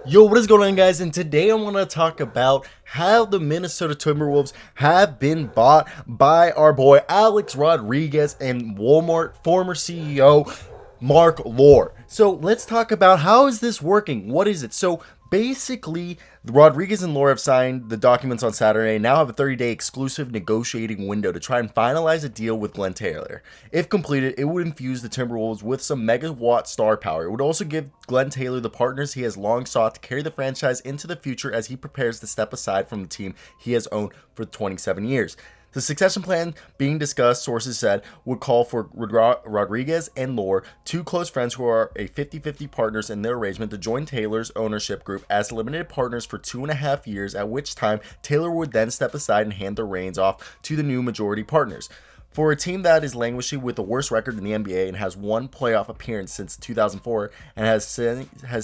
Yo, what is going on, guys? And today I want to talk about how the Minnesota Timberwolves have been bought by our boy Alex Rodriguez and Walmart former CEO Marc Lore. So let's talk about how is this working? What is it? So basically, Rodriguez and Lore have signed the documents on Saturday and now have a 30-day exclusive negotiating window to try and finalize a deal with Glen Taylor. If completed, it would infuse the Timberwolves with some megawatt star power. It would also give Glen Taylor the partners he has long sought to carry the franchise into the future as he prepares to step aside from the team he has owned for 27 years. The succession plan being discussed, sources said, would call for Rodriguez and Lore, two close friends who are a 50-50 partners in their arrangement, to join Taylor's ownership group as limited partners for 2.5 years, at which time Taylor would then step aside and hand the reins off to the new majority partners. For a team that is languishing with the worst record in the NBA and has one playoff appearance since 2004 and has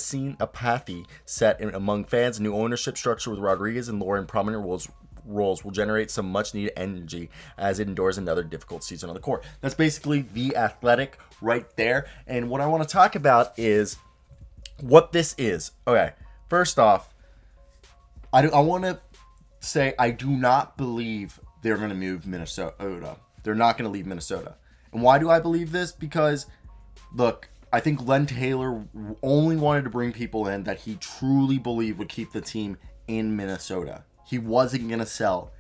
seen apathy set in among fans, a new ownership structure with Rodriguez and Lore in prominent roles will generate some much needed energy as it endures another difficult season on the court. That's basically The Athletic right there. And what I want to talk about is what this is. Okay, first off, I want to say I do not believe they're going to move Minnesota. They're not going to leave Minnesota. And why do I believe this? Because, look, I think Glen Taylor only wanted to bring people in that he truly believed would keep the team in Minnesota. He wasn't going to sell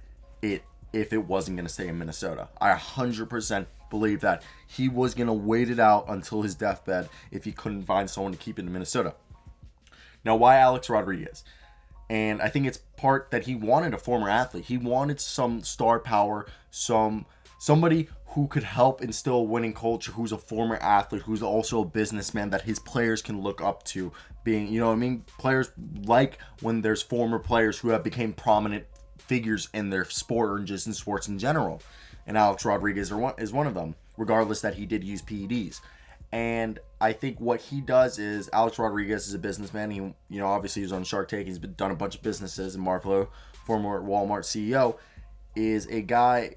it if it wasn't going to stay in Minnesota. I 100% believe that. He was going to wait it out until his deathbed if he couldn't find someone to keep in Minnesota. Now, why Alex Rodriguez? And I think it's part that he wanted a former athlete. He wanted some star power, somebody who could help instill a winning culture, who's a former athlete, who's also a businessman that his players can look up to. Being, you know what I mean? Players like when there's former players who have become prominent figures in their sport or just in sports in general. And Alex Rodriguez is one of them, regardless that he did use PEDs. And I think what he does is, Alex Rodriguez is a businessman. He, obviously he's on Shark Tank. He's done a bunch of businesses. And Marc Lore, former Walmart CEO, is a guy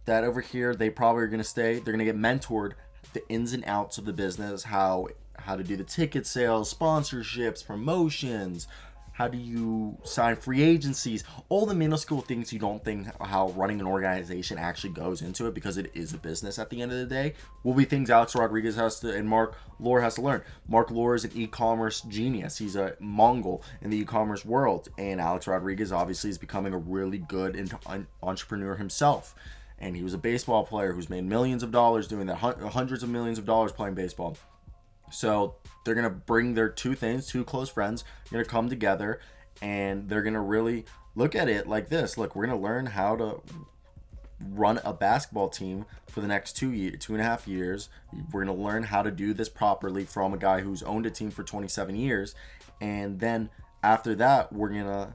that over here they probably are going to stay. They're going to get mentored the ins and outs of the business, how to do the ticket sales, sponsorships, promotions, how do you sign free agencies, all the minuscule things you don't think how running an organization actually goes into it, because it is a business at the end of the day, will be things Alex Rodriguez has to and Marc Lore has to learn. Marc Lore is an e-commerce genius. He's a mogul in the e-commerce world, and Alex Rodriguez obviously is becoming a really good entrepreneur himself. And he was a baseball player who's made millions of dollars doing that, hundreds of millions of dollars playing baseball. So they're going to bring their two close friends, they're going to come together, and they're going to really look at it like this. Look, we're going to learn how to run a basketball team for the next 2.5 years. We're going to learn how to do this properly from a guy who's owned a team for 27 years. And then after that, we're going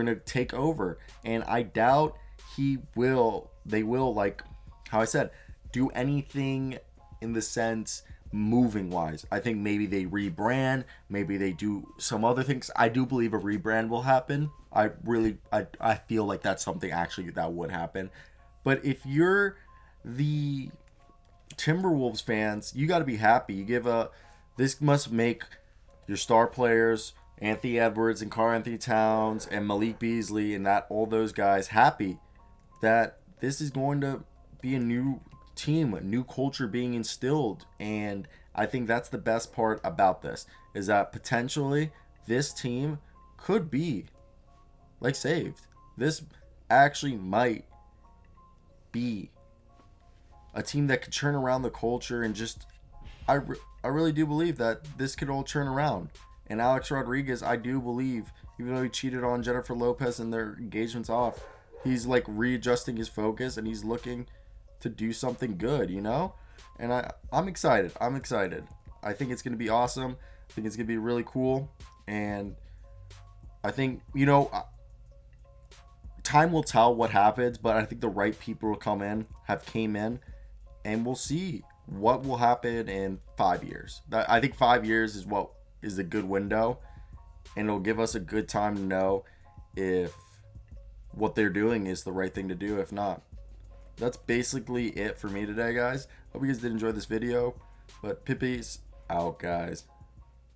to take over. And I doubt they will, like how I said, do anything in the sense moving wise. I think maybe they rebrand, maybe they do some other things. I do believe a rebrand will happen. I feel like that's something actually that would happen. But if you're the Timberwolves fans, you got to be happy. This must make your star players, Anthony Edwards and Karl-Anthony Towns and Malik Beasley and all those guys, happy that this is going to be a new team, a new culture being instilled. And I think that's the best part about this, is that potentially this team could be like saved. This actually might be a team that could turn around the culture, and just I really do believe that this could all turn around. And Alex Rodriguez, I do believe, even though he cheated on Jennifer Lopez and their engagement's off, he's like readjusting his focus and he's looking to do something good, And I'm excited. I think it's going to be awesome. I think it's going to be really cool. And I think, time will tell what happens, but I think the right people will came in, and we'll see what will happen in 5 years. I think 5 years is a good window, and it'll give us a good time to know if what they're doing is the right thing to do. If not, that's basically it for me today, guys. Hope you guys did enjoy this video, but peace out, guys.